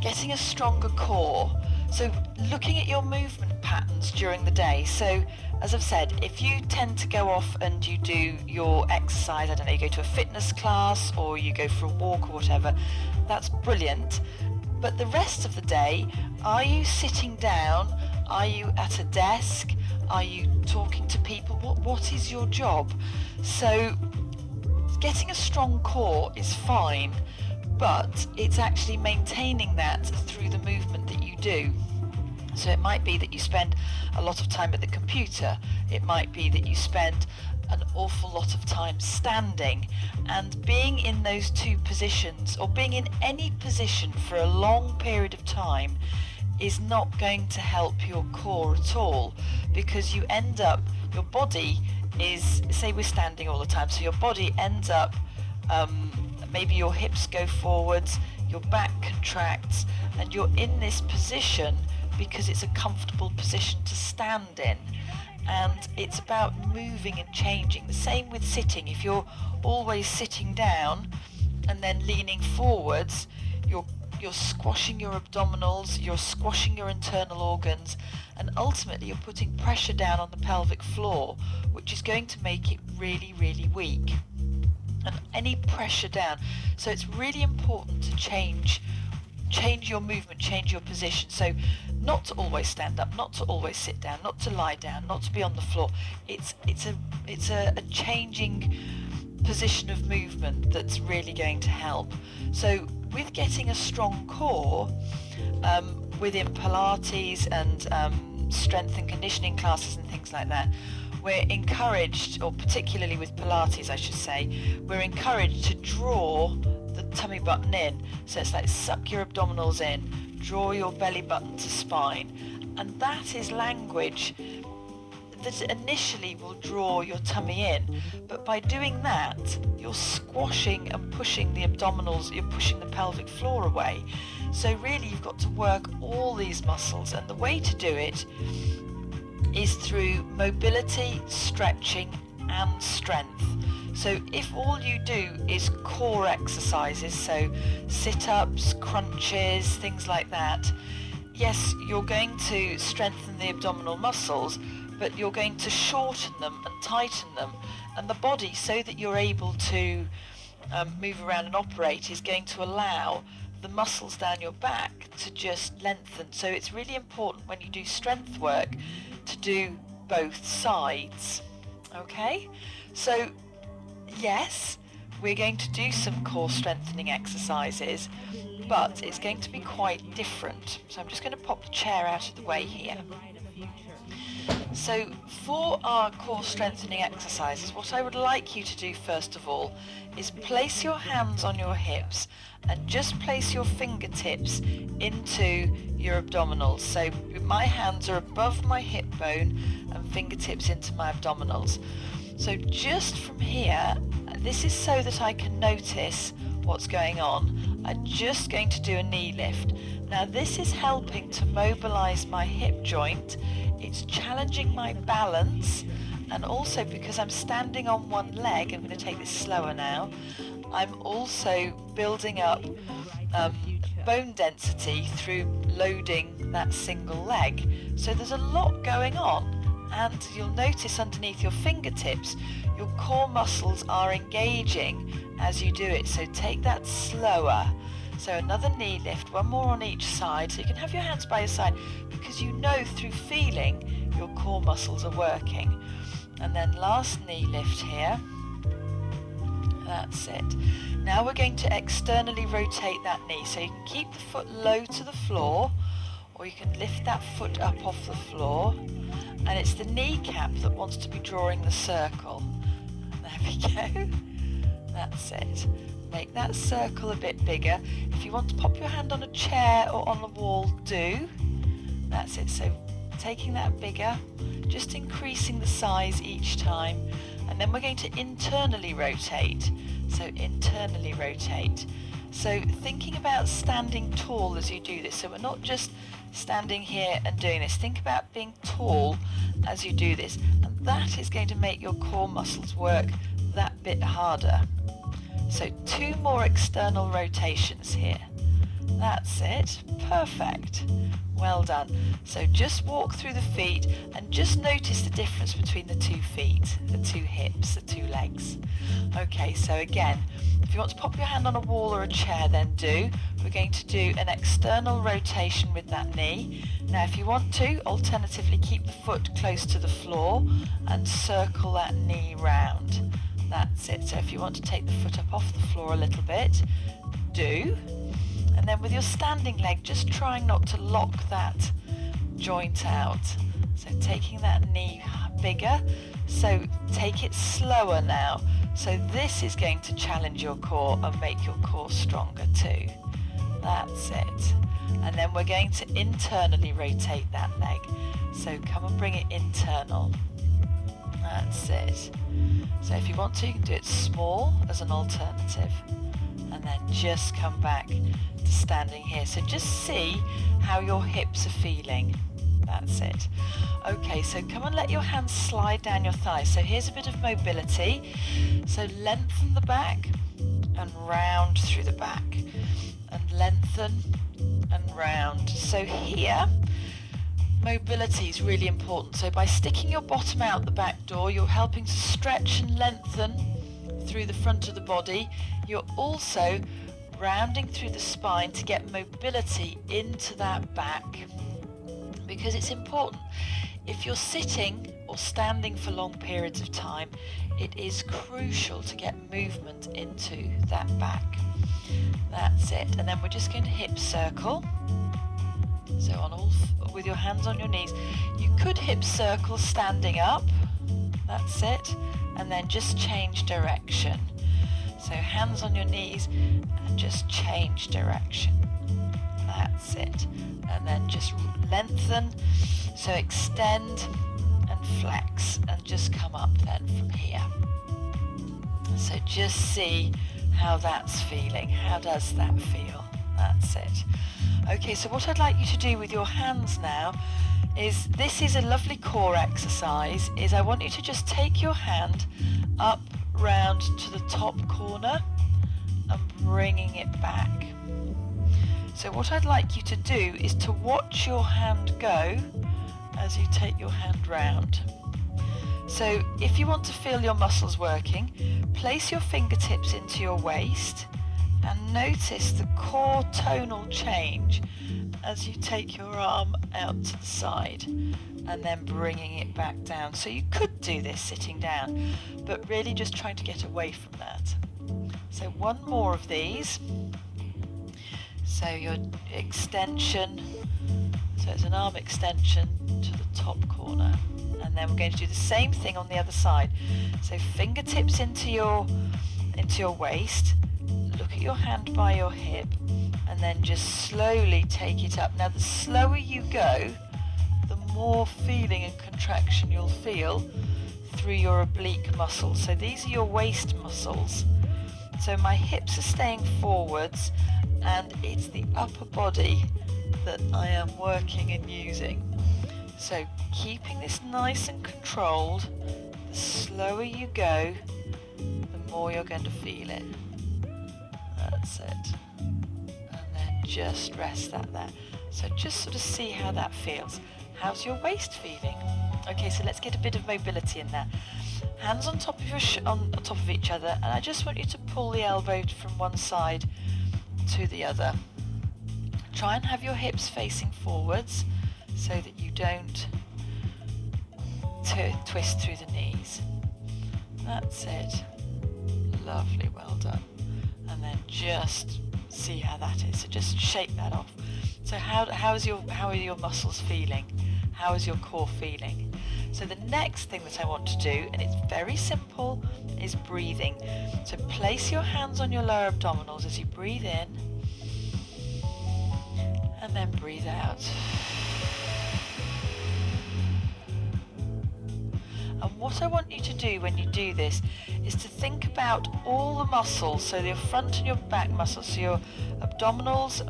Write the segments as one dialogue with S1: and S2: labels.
S1: getting a stronger core. So looking at your movement patterns during the day. So as I've said, if you tend to go off and you do your exercise, I don't know, you go to a fitness class or you go for a walk or whatever, that's brilliant. But the rest of the day, are you sitting down? Are you at a desk? Are you talking to people? What is your job? So getting a strong core is fine, but it's actually maintaining that through the movement that you do. So it might be that you spend a lot of time at the computer. It might be that you spend an awful lot of time standing, and being in those two positions, or being in any position for a long period of time, is not going to help your core at all, because you end up, your body is, say we're standing all the time, so your body ends up, maybe your hips go forwards, your back contracts, and you're in this position because it's a comfortable position to stand in. And it's about moving and changing. The same with sitting. If you're always sitting down and then leaning forwards, you're squashing your abdominals, you're squashing your internal organs, and ultimately you're putting pressure down on the pelvic floor, which is going to make it really, really weak. And any pressure down. So it's really important to change your movement, change your position. So not to always stand up, not to always sit down, not to lie down, not to be on the floor. It's a changing position of movement that's really going to help. So with getting a strong core, within Pilates and strength and conditioning classes and things like that, we're encouraged, or particularly with Pilates I should say, we're encouraged to draw the tummy button in. So it's like suck your abdominals in, draw your belly button to spine, and that is language that initially will draw your tummy in, but by doing that you're squashing and pushing the abdominals, you're pushing the pelvic floor away. So really you've got to work all these muscles, and the way to do it is through mobility, stretching and strength. So if all you do is core exercises, so sit-ups, crunches, things like that, yes, you're going to strengthen the abdominal muscles, but you're going to shorten them and tighten them, and the body, so that you're able to move around and operate, is going to allow the muscles down your back to just lengthen. So it's really important when you do strength work to do both sides. Okay, so yes, we're going to do some core strengthening exercises, but it's going to be quite different. So I'm just going to pop the chair out of the way here. So for our core strengthening exercises, what I would like you to do first of all is place your hands on your hips and just place your fingertips into your abdominals. So my hands are above my hip bone and fingertips into my abdominals. So just from here, this is so that I can notice what's going on. I'm just going to do a knee lift. Now this is helping to mobilize my hip joint. It's challenging my balance, and also because I'm standing on one leg, I'm going to take this slower now, I'm also building up bone density through loading that single leg. So there's a lot going on, and you'll notice underneath your fingertips your core muscles are engaging as you do it. So take that slower. So another knee lift, one more on each side, so you can have your hands by your side, because you know through feeling your core muscles are working. And then last knee lift here. That's it. Now we're going to externally rotate that knee, so you can keep the foot low to the floor, or you can lift that foot up off the floor, and it's the kneecap that wants to be drawing the circle. There we go. That's it. Make that circle a bit bigger. If you want to pop your hand on a chair or on the wall, do. That's it. So taking that bigger, just increasing the size each time, and then we're going to internally rotate. So internally rotate. So thinking about standing tall as you do this. So we're not just standing here and doing this. Think about being tall as you do this, and that is going to make your core muscles work that bit harder. So 2 more external rotations here. That's it. Perfect. Well done. So just walk through the feet and just notice the difference between the 2 feet, the 2 hips, the 2 legs. Okay, so again, if you want to pop your hand on a wall or a chair, then do. We're going to do an external rotation with that knee. Now, if you want to, alternatively, keep the foot close to the floor and circle that knee round. That's it. So if you want to take the foot up off the floor a little bit, do. And then with your standing leg, just trying not to lock that joint out. So taking that knee bigger. So take it slower now. So this is going to challenge your core and make your core stronger too. That's it. And then we're going to internally rotate that leg. So come and bring it internal. That's it. So if you want to, you can do it small as an alternative. And then just come back to standing here. So just see how your hips are feeling. That's it. Okay, so come and let your hands slide down your thighs. So here's a bit of mobility. So lengthen the back and round through the back. And lengthen and round. So here, mobility is really important. So by sticking your bottom out the back door, you're helping to stretch and lengthen through the front of the body. You're also rounding through the spine to get mobility into that back, because it's important. If you're sitting or standing for long periods of time, it is crucial to get movement into that back. That's it. And then we're just going to hip circle. So with your hands on your knees, you could hip circle standing up. That's it. And then just change direction. So hands on your knees and just change direction. That's it. And then just lengthen. So extend and flex and just come up then from here. So just see how that's feeling. How does that feel? That's it. Okay, so what I'd like you to do with your hands now is, this is a lovely core exercise, is I want you to just take your hand up round to the top corner and bringing it back. So what I'd like you to do is to watch your hand go as you take your hand round. So if you want to feel your muscles working, place your fingertips into your waist and notice the core tonal change as you take your arm out to the side and then bringing it back down. So you could do this sitting down, but really just trying to get away from that. So one more of these. So your extension, so it's an arm extension to the top corner. And then we're going to do the same thing on the other side. So fingertips into your waist, look at your hand by your hip, and then just slowly take it up. Now the slower you go, the more feeling and contraction you'll feel through your oblique muscles. So these are your waist muscles. So my hips are staying forwards and it's the upper body that I am working and using. So keeping this nice and controlled, the slower you go, the more you're going to feel it. That's it. And then just rest that there. So just sort of see how that feels. How's your waist feeling? Okay, so let's get a bit of mobility in there. Hands on top of on top of each other, and I just want you to pull the elbow from one side to the other. Try and have your hips facing forwards so that you don't twist through the knees. That's it. Lovely, well done. And then just see how that is. So just shake that off. So how are your muscles feeling? How is your core feeling? So the next thing that I want to do, and it's very simple, is breathing. So place your hands on your lower abdominals as you breathe in, and then breathe out. And what I want you to do when you do this is to think about all the muscles, so your front and your back muscles, so your abdominals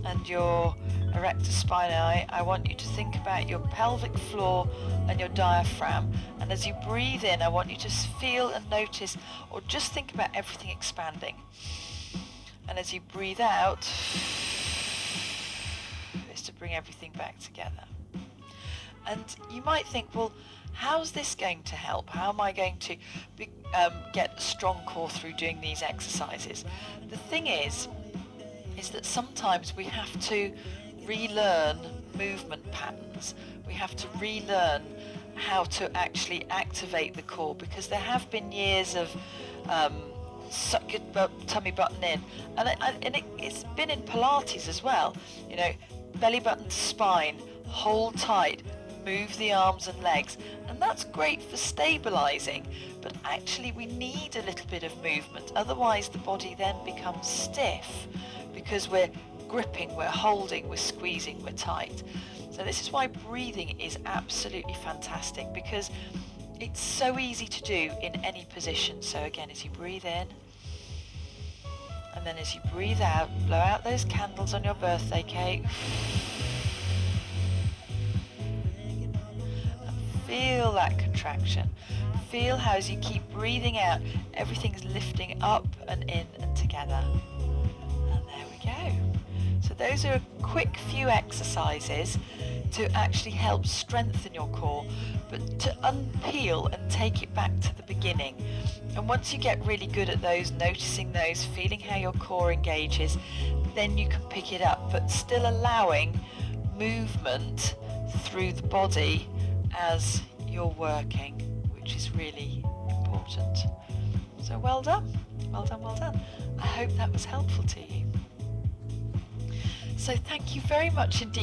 S1: and your erector spinae. I want you to think about your pelvic floor and your diaphragm, and as you breathe in, I want you to feel and notice, or just think about everything expanding. And as you breathe out, everything back together. And you might think, well, how's this going to help? How am I going to get a strong core through doing these exercises? The thing is that sometimes we have to relearn movement patterns. We have to relearn how to actually activate the core, because there have been years of suck your tummy button in, and it's been in Pilates as well. You know, belly button to spine, hold tight, move the arms and legs, and that's great for stabilizing, but actually we need a little bit of movement, otherwise the body then becomes stiff because we're gripping, we're holding, we're squeezing, we're tight. So this is why breathing is absolutely fantastic, because it's so easy to do in any position. So again, as you breathe in, and then as you breathe out, blow out those candles on your birthday cake. Feel that contraction. Feel how as you keep breathing out, everything's lifting up and in and together. And there we go. So those are a quick few exercises to actually help strengthen your core, but to unpeel and take it back to the beginning. And once you get really good at those, noticing those, feeling how your core engages, then you can pick it up, but still allowing movement through the body as you're working, which is really important. So well done, well done, well done. I hope that was helpful to you. So thank you very much indeed